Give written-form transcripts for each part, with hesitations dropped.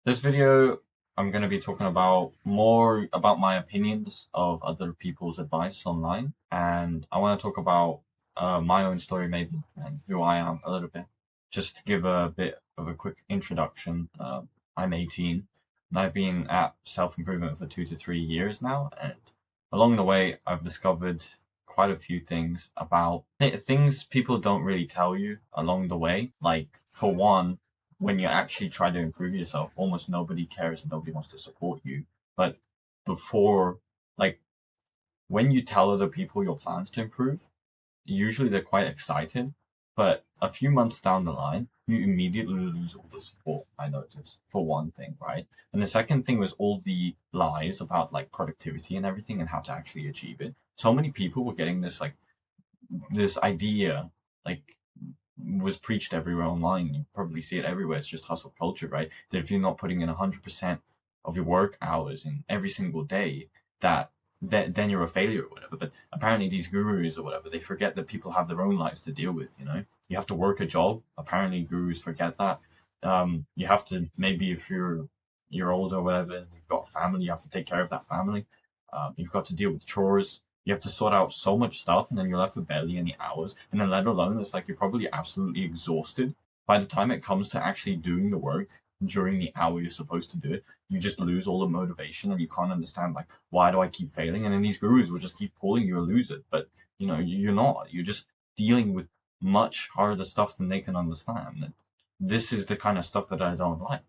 This video, I'm going to be talking about more about my opinions of other people's advice online, and I want to talk about my own story maybe and who I am a little bit. Just to give a bit of a quick introduction, I'm 18 and I've been at self improvement for 2 to 3 years now, and along the way, I've discovered quite a few things about things people don't really tell you along the way. Like, for one, when you actually try to improve yourself, almost nobody cares and nobody wants to support you. But before, like, when you tell other people your plans to improve, usually they're quite excited. But a few months down the line, you immediately lose all the support, I noticed, for one thing, right? And the second thing was all the lies about like productivity and everything and how to actually achieve it. So many people were getting this idea, like, was preached everywhere online. You probably see it everywhere. It's just hustle culture, right? That if you're not putting in 100% of your work hours in every single day, that then you're a failure or whatever. But apparently these gurus or whatever, they forget that people have their own lives to deal with. You have to work a job. Apparently gurus forget that. You have to, maybe if you're older or whatever, you've got a family, you have to take care of that family. You've got to deal with chores. You have to sort out so much stuff, and then you're left with barely any hours. And then, let alone, it's like you're probably absolutely exhausted. By the time it comes to actually doing the work during the hour you're supposed to do it, you just lose all the motivation and you can't understand, like, why do I keep failing? And then these gurus will just keep calling you a loser. But, you're not. You're just dealing with much harder stuff than they can understand. And this is the kind of stuff that I don't like.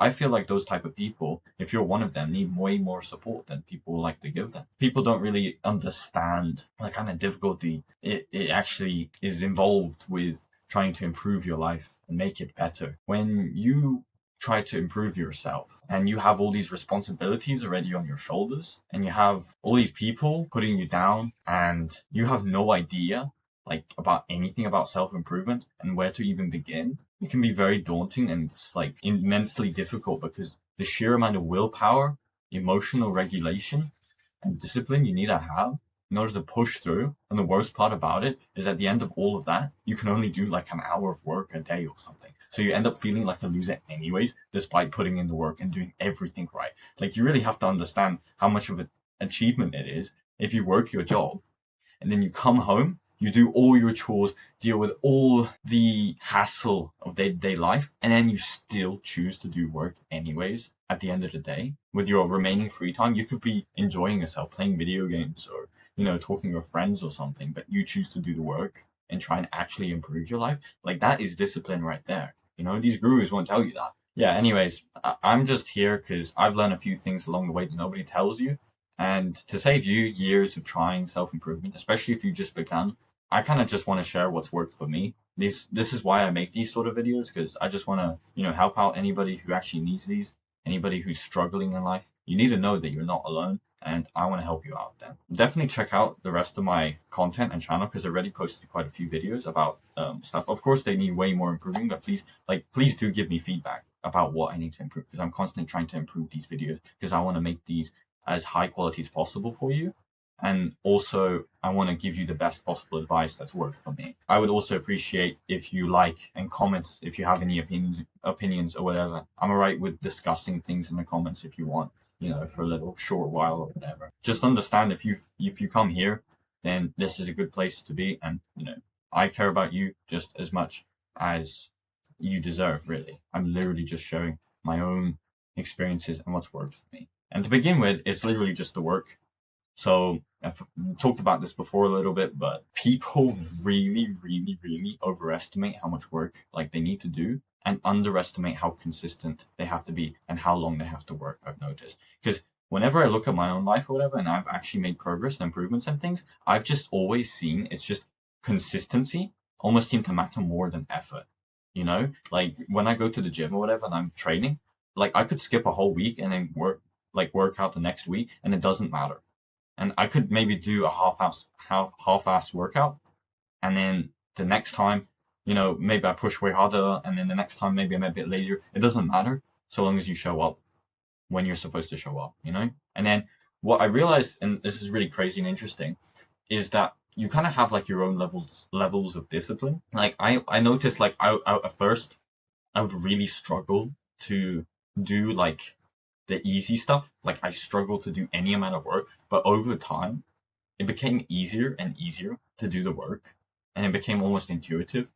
I feel like those type of people, if you're one of them, need way more support than people like to give them. People don't really understand the kind of difficulty it actually is involved with trying to improve your life and make it better. When you try to improve yourself and you have all these responsibilities already on your shoulders and you have all these people putting you down and you have no idea like about anything about self-improvement and where to even begin, it can be very daunting and it's like immensely difficult because the sheer amount of willpower, emotional regulation, and discipline you need to have in order to push through. And the worst part about it is at the end of all of that, you can only do like an hour of work a day or something. So you end up feeling like a loser anyways, despite putting in the work and doing everything right. Like, you really have to understand how much of an achievement it is if you work your job and then you come home, you do all your chores, deal with all the hassle of day-to-day life, and then you still choose to do work anyways at the end of the day. With your remaining free time, you could be enjoying yourself, playing video games or, talking with friends or something, but you choose to do the work and try and actually improve your life. Like, that is discipline right there. These gurus won't tell you that. Yeah, anyways, I'm just here because I've learned a few things along the way that nobody tells you. And to save you years of trying self-improvement, especially if you just began, I kind of just want to share what's worked for me. This is why I make these sort of videos, because I just want to, help out anybody who actually needs these, anybody who's struggling in life. You need to know that you're not alone, and I want to help you out then. Definitely check out the rest of my content and channel because I've already posted quite a few videos about stuff. Of course, they need way more improving, but please do give me feedback about what I need to improve because I'm constantly trying to improve these videos because I want to make these as high quality as possible for you. And also, I want to give you the best possible advice that's worked for me. I would also appreciate if you like and comment if you have any opinions or whatever. I'm alright with discussing things in the comments if you want, for a little short while or whatever. Just understand if you come here, then this is a good place to be, and I care about you just as much as you deserve. Really, I'm literally just sharing my own experiences and what's worked for me. And to begin with, it's literally just the work. So I've talked about this before a little bit, but people really, really, really overestimate how much work like they need to do and underestimate how consistent they have to be and how long they have to work, I've noticed. Because whenever I look at my own life or whatever, and I've actually made progress and improvements and things, I've just always seen it's just consistency almost seem to matter more than effort. Like when I go to the gym or whatever and I'm training, like I could skip a whole week and then work out the next week and it doesn't matter. And I could maybe do a half-ass workout, and then the next time, maybe I push way harder, and then the next time maybe I'm a bit lazier. It doesn't matter so long as you show up when you're supposed to show up. And then what I realized, and this is really crazy and interesting, is that you kind of have like your own levels of discipline. Like I noticed, like I at first I would really struggle to do like the easy stuff. Like I struggled to do any amount of work, but over time, it became easier and easier to do the work, and it became almost intuitive.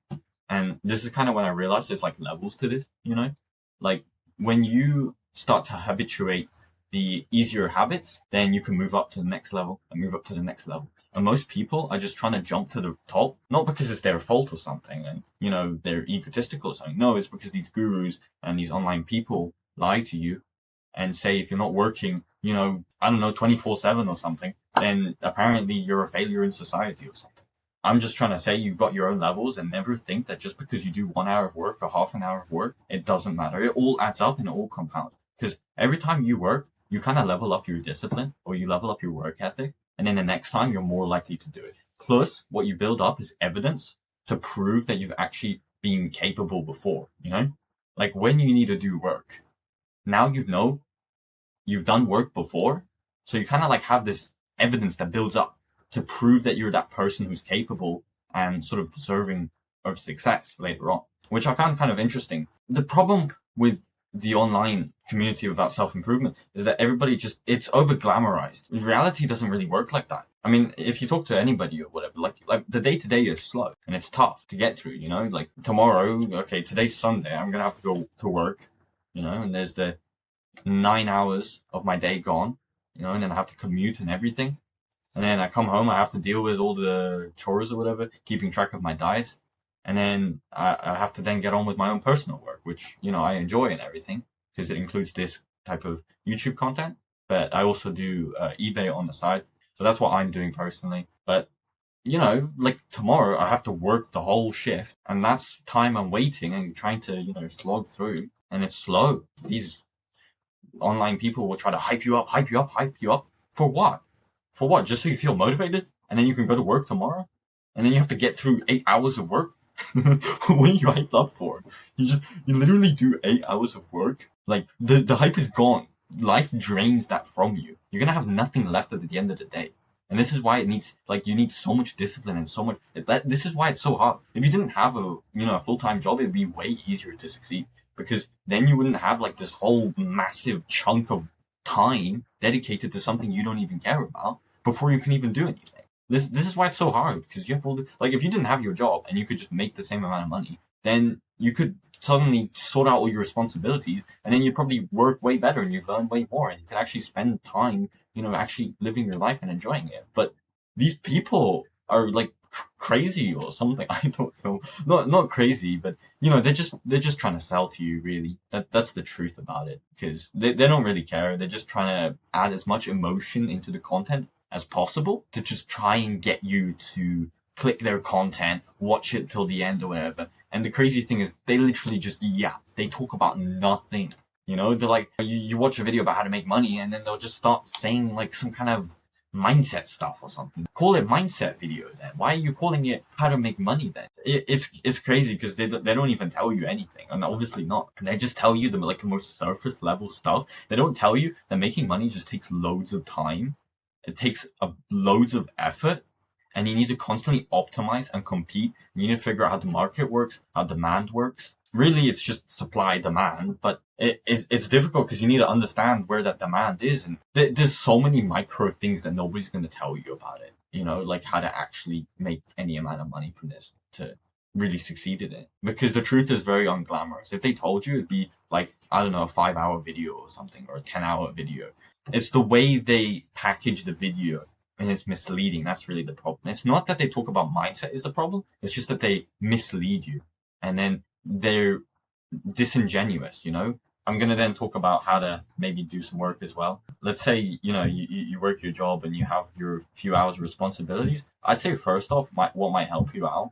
And this is kind of when I realized there's like levels to this, you know? Like when you start to habituate the easier habits, then you can move up to the next level and move up to the next level. And most people are just trying to jump to the top, not because it's their fault or something and, you know, they're egotistical or something. No, it's because these gurus and these online people lie to you and say if you're not working, you know, I don't know, 24/7 or something, then apparently you're a failure in society or something. I'm just trying to say you've got your own levels and never think that just because you do 1 hour of work or half an hour of work, it doesn't matter. It all adds up and it all compounds. Because every time you work, you kind of level up your discipline or you level up your work ethic. And then the next time you're more likely to do it. Plus, what you build up is evidence to prove that you've actually been capable before, you know? Like when you need to do work, now you know you've done work before. So you kind of like have this evidence that builds up to prove that you're that person who's capable and sort of deserving of success later on, which I found kind of interesting. The problem with the online community about self-improvement is that everybody just, it's over glamorized. Reality doesn't really work like that. I mean, if you talk to anybody or whatever, like the day to day is slow and it's tough to get through, you know, like tomorrow, okay, today's Sunday, I'm going to have to go to work, you know, and there's the 9 hours of my day gone, you know, and then I have to commute and everything. And then I come home, I have to deal with all the chores or whatever, keeping track of my diet. And then I have to then get on with my own personal work, which, you know, I enjoy and everything because it includes this type of YouTube content. But I also do eBay on the side. So that's what I'm doing personally. But, you know, like tomorrow I have to work the whole shift. And that's time I'm waiting and trying to, you know, slog through. And it's slow. These online people will try to hype you up, hype you up, hype you up. For what? For what? Just so you feel motivated? And then you can go to work tomorrow? And then you have to get through 8 hours of work? What are you hyped up for? You literally do 8 hours of work. Like the hype is gone. Life drains that from you. You're gonna have nothing left at the end of the day. And this is why it needs, like, you need so much discipline and so much. This is why it's so hard. If you didn't have a full-time job, it'd be way easier to succeed because then you wouldn't have like this whole massive chunk of time dedicated to something you don't even care about before you can even do anything. This is why it's so hard because you have all the, like, if you didn't have your job and you could just make the same amount of money, then you could suddenly sort out all your responsibilities and then you'd probably work way better and you'd learn way more and you could actually spend time, you know, actually living your life and enjoying it. But these people are like crazy or something. I don't know. Not crazy, but you know, they're just trying to sell to you, really. That's the truth about it because they don't really care. They're just trying to add as much emotion into the content as possible to just try and get you to click their content, watch it till the end or whatever. And the crazy thing is they literally just, they talk about nothing. You know, they're like, you watch a video about how to make money and then they'll just start saying like some kind of mindset stuff or something. Call it mindset video then. Why are you calling it how to make money then? It's crazy because they don't even tell you anything, and obviously not. And they just tell you the like most surface level stuff. They don't tell you that making money just takes loads of time. It takes loads of effort, and you need to constantly optimize and compete. You need to figure out how the market works, how demand works. Really, it's just supply demand, but it's difficult because you need to understand where that demand is. And there's so many micro things that nobody's going to tell you about it. You know, like how to actually make any amount of money from this to really succeed in it. Because the truth is very unglamorous. If they told you, it'd be like, I don't know, a 5-hour video or something, or a 10-hour video. It's the way they package the video and it's misleading. That's really the problem. It's not that they talk about mindset is the problem. It's just that they mislead you. And then they're disingenuous, you know? I'm going to then talk about how to maybe do some work as well. Let's say, you know, you work your job and you have your few hours of responsibilities. I'd say first off, what might help you out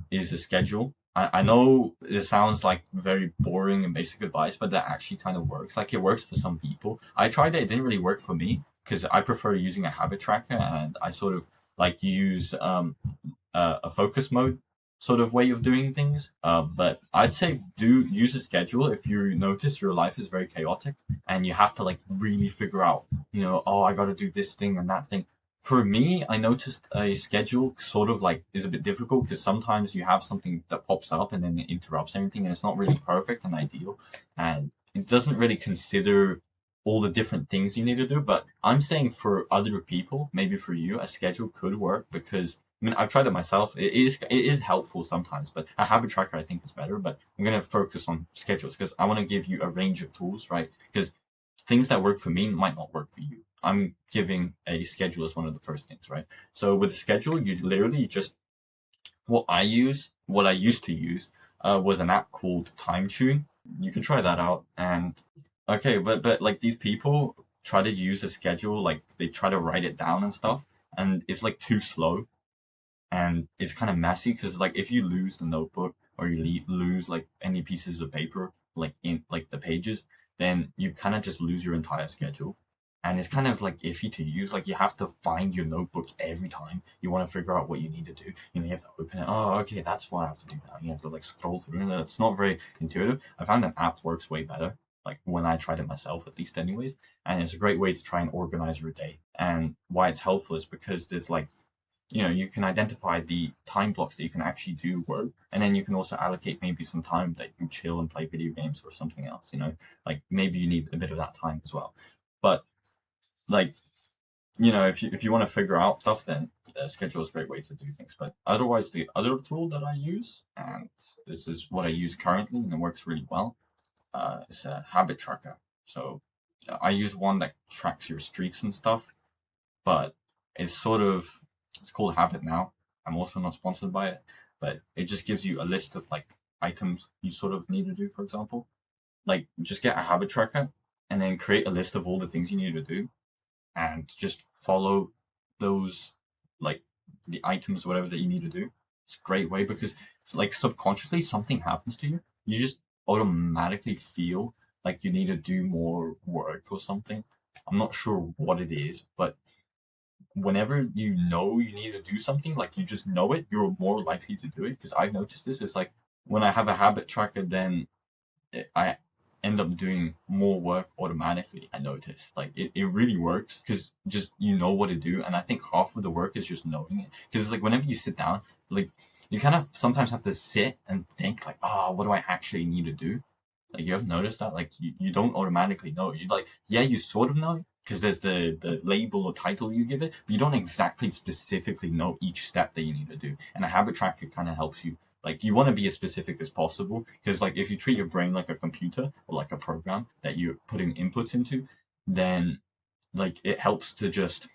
is a schedule. I know it sounds like very boring and basic advice, but that actually kind of works. Like it works for some people. I tried it. It didn't really work for me because I prefer using a habit tracker and I sort of like use a focus mode sort of way of doing things. But I'd say use a schedule if you notice your life is very chaotic and you have to like really figure out, you know, oh, I got to do this thing and that thing. For me, I noticed a schedule sort of like is a bit difficult because sometimes you have something that pops up and then it interrupts everything and it's not really perfect and ideal. And it doesn't really consider all the different things you need to do. But I'm saying for other people, maybe for you, a schedule could work because I mean I've tried it myself. It is helpful sometimes, but a habit tracker I think is better. But I'm gonna focus on schedules because I want to give you a range of tools, right? Because things that work for me might not work for you. I'm giving a schedule as one of the first things, right? So with a schedule, you literally just what I used to use, was an app called TimeTune. You can try that out. And okay, but like these people try to use a schedule, like they try to write it down and stuff, and it's like too slow and it's kind of messy because like if you lose the notebook or you lose like any pieces of paper like in like the pages, then you kind of just lose your entire schedule, and it's kind of like iffy to use. Like you have to find your notebook every time you want to figure out what you need to do. You have to open it. Oh, okay, that's what I have to do now. You have to like scroll through, and it's not very intuitive. I found an app works way better. Like when I tried it myself, at least, anyways, and it's a great way to try and organize your day. And why it's helpful is because there's like you can identify the time blocks that you can actually do work, and then you can also allocate maybe some time that you chill and play video games or something else. Like maybe you need a bit of that time as well. But like if you want to figure out stuff, then schedule is a great way to do things. But otherwise, the other tool that I use, and this is what I use currently, and it works really well, is a habit tracker. So I use one that tracks your streaks and stuff, but it's sort of it's called Habit now. I'm also not sponsored by it, but it just gives you a list of like items you sort of need to do. For example, like just get a habit tracker and then create a list of all the things you need to do, and just follow those, like the items, whatever that you need to do. It's a great way because it's like subconsciously something happens to you. You just automatically feel like you need to do more work or something. I'm not sure what it is, but whenever you know you need to do something, like you just know it, you're more likely to do it. Because I've noticed this. It's like when I have a habit tracker, then I end up doing more work automatically. I notice like it really works because just you know what to do, and I think half of the work is just knowing it. Because like whenever you sit down, like you kind of sometimes have to sit and think like, oh, what do I actually need to do? Like you have noticed that like you don't automatically know. You like yeah, you sort of know because there's the label or title you give it, but you don't exactly specifically know each step that you need to do. And a habit tracker kind of helps you. Like you want to be as specific as possible because like if you treat your brain like a computer or like a program that you're putting inputs into, then like it helps to just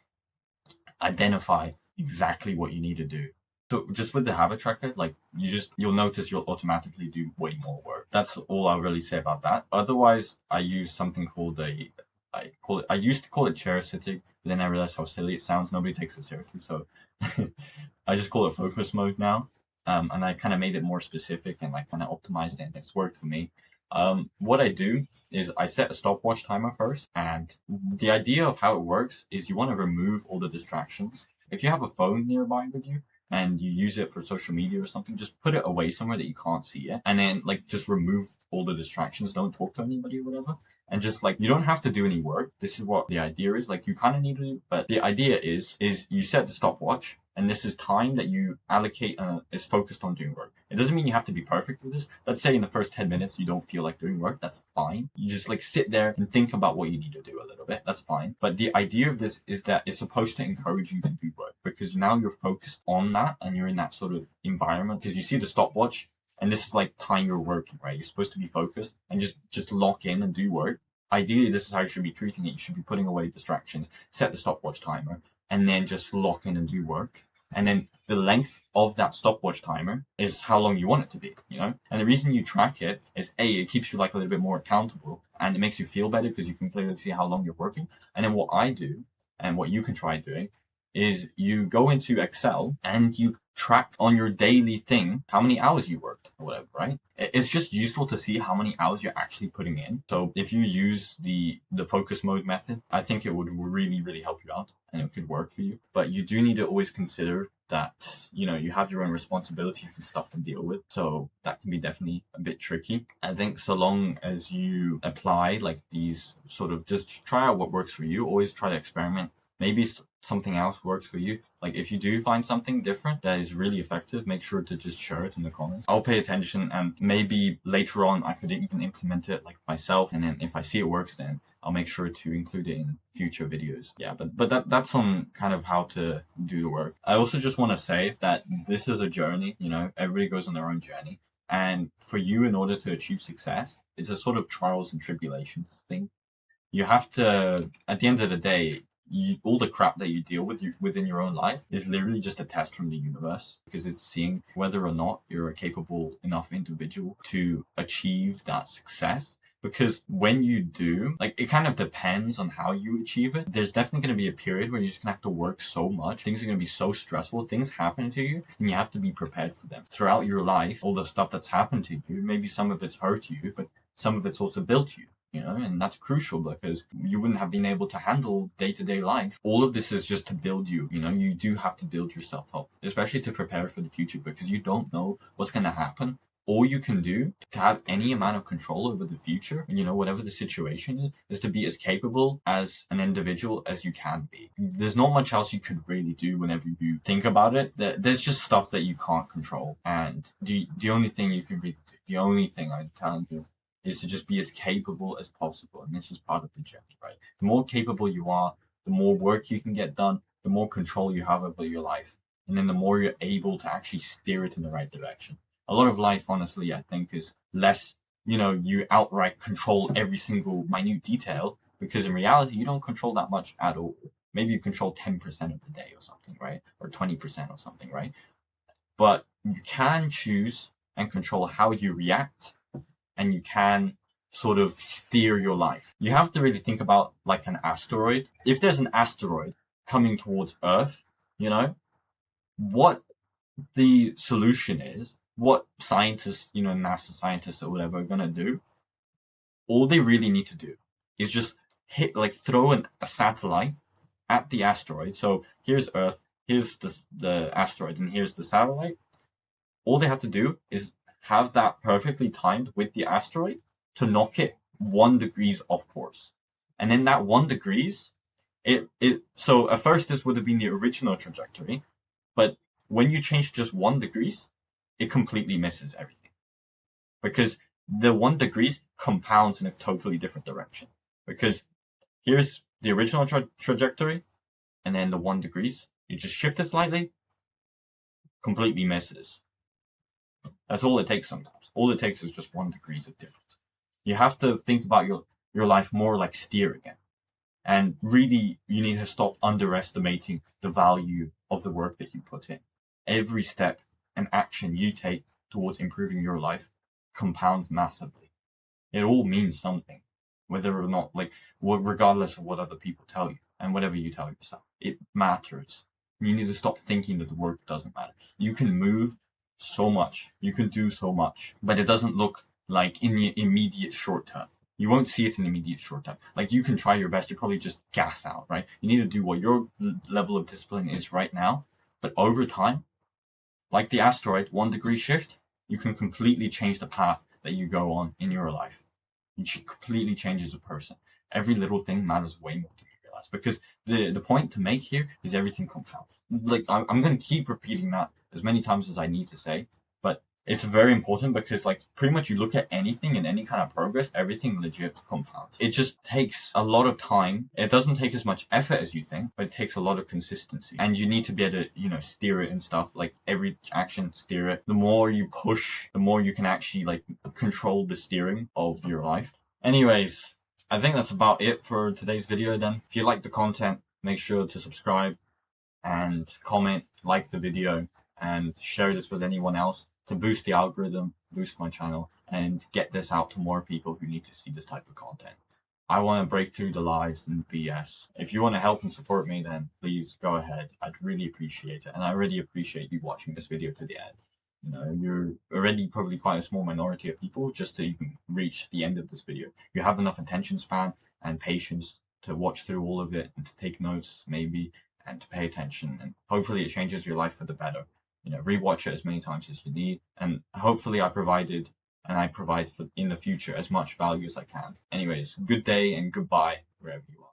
identify exactly what you need to do. So just with the habit tracker, like you'll notice you'll automatically do way more work. That's all I'll really say about that. Otherwise, I use something called I used to call it chair sitting, but then I realized how silly it sounds. Nobody takes it seriously, so I just call it focus mode now. And I kind of made it more specific and like kind of optimized it, and it's worked for me. What I do is I set a stopwatch timer first, and the idea of how it works is you want to remove all the distractions. If you have a phone nearby with you and you use it for social media or something, just put it away somewhere that you can't see it, and then like just remove all the distractions. Don't talk to anybody or whatever. And just like you don't have to do any work. This is what the idea is. Like you kind of need to do, but the idea is you set the stopwatch, and this is time that you allocate is focused on doing work. It doesn't mean you have to be perfect with this. Let's say in the first 10 minutes you don't feel like doing work. That's fine. You just like sit there and think about what you need to do a little bit. That's fine. But the idea of this is that it's supposed to encourage you to do work because now you're focused on that and you're in that sort of environment because you see the stopwatch. And this is like time you're working, right? You're supposed to be focused and just lock in and do work. Ideally, this is how you should be treating it. You should be putting away distractions, set the stopwatch timer, and then just lock in and do work. And then the length of that stopwatch timer is how long you want it to be, And the reason you track it is it keeps you like a little bit more accountable, and it makes you feel better because you can clearly see how long you're working. And then what I do, and what you can try doing, is you go into Excel and you track on your daily thing how many hours you worked or whatever, right? It's just useful to see how many hours you're actually putting in. So if you use the focus mode method, I think it would really, really help you out and it could work for you. But you do need to always consider that, you have your own responsibilities and stuff to deal with. So that can be definitely a bit tricky. I think so long as you apply like these sort of just try out what works for you, always try to experiment maybe something else works for you. Like if you do find something different that is really effective, make sure to just share it in the comments. I'll pay attention, and maybe later on I could even implement it like myself, and then if I see it works, then I'll make sure to include it in future videos. Yeah, but that's on kind of how to do the work. I also just want to say that this is a journey, you know, everybody goes on their own journey. And for you, in order to achieve success, it's a sort of trials and tribulations thing. You have to, at the end of the day, all the crap that you deal with within your own life is literally just a test from the universe, because it's seeing whether or not you're a capable enough individual to achieve that success. Because when you do, like, it kind of depends on how you achieve it. There's definitely going to be a period where you're just going to have to work so much. Things are going to be so stressful. Things happen to you, and you have to be prepared for them. Throughout your life, all the stuff that's happened to you, maybe some of it's hurt you, but some of it's also built you. You know, and that's crucial, because you wouldn't have been able to handle day-to-day life. All of this is just to build you. You know, you do have to build yourself up, especially to prepare for the future, because you don't know what's going to happen. All you can do to have any amount of control over the future, you know, whatever the situation is to be as capable as an individual as you can be. There's not much else you can really do whenever you think about it. There's just stuff that you can't control. And the only thing you can really do, the only thing I'm telling you, is to just be as capable as possible. And this is part of the journey, right? The more capable you are, the more work you can get done, the more control you have over your life. And then the more you're able to actually steer it in the right direction. A lot of life, honestly, I think is less, you know, you outright control every single minute detail, because in reality, you don't control that much at all. Maybe you control 10% of the day or something, right? Or 20% or something, right? But you can choose and control how you react, and you can sort of steer your life. You have to really think about like an asteroid. If there's an asteroid coming towards Earth, you know, what the solution is, what scientists, you know, NASA scientists or whatever are going to do, all they really need to do is just throw a satellite at the asteroid. So here's Earth, here's the asteroid, and here's the satellite. All they have to do is have that perfectly timed with the asteroid to knock it 1 degree off course. And then that 1 degree, so at first this would have been the original trajectory, but when you change just 1 degree, it completely misses everything. Because the 1 degree compounds in a totally different direction. Because here's the original trajectory, and then the 1 degree, you just shift it slightly, completely misses. That's all it takes sometimes. All it takes is just 1 degree of difference. You have to think about your life more like steering it. And really, you need to stop underestimating the value of the work that you put in. Every step and action you take towards improving your life compounds massively. It all means something, whether or not, regardless of what other people tell you and whatever you tell yourself. It matters. You need to stop thinking that the work doesn't matter. You can move so much, you can do so much, but it doesn't look like in the immediate short term. You won't see it in the immediate short term. Like, you can try your best, you probably just gas out, right? You need to do what your level of discipline is right now, but over time, like the asteroid 1 degree shift, you can completely change the path that you go on in your life. You completely change as a person. Every little thing matters way more than you realize, because the point to make here is everything compounds. Like, I'm going to keep repeating that as many times as I need to say, but it's very important, because like pretty much you look at anything and any kind of progress, everything legit compounds. It just takes a lot of time. It doesn't take as much effort as you think, but it takes a lot of consistency, and you need to be able to, you know, steer it and stuff. Like, every action, steer it. The more you push, the more you can actually like control the steering of your life. Anyways, I think that's about it for today's video then. If you like the content, make sure to subscribe and comment, like the video, and share this with anyone else to boost the algorithm, boost my channel, and get this out to more people who need to see this type of content. I want to break through the lies and BS. If you want to help and support me, then please go ahead. I'd really appreciate it. And I really appreciate you watching this video to the end. You know, you're already probably quite a small minority of people just to even reach the end of this video. You have enough attention span and patience to watch through all of it and to take notes, maybe, and to pay attention. And hopefully it changes your life for the better. You know, rewatch it as many times as you need, and hopefully I provide for in the future as much value as I can. Anyways, good day and goodbye wherever you are.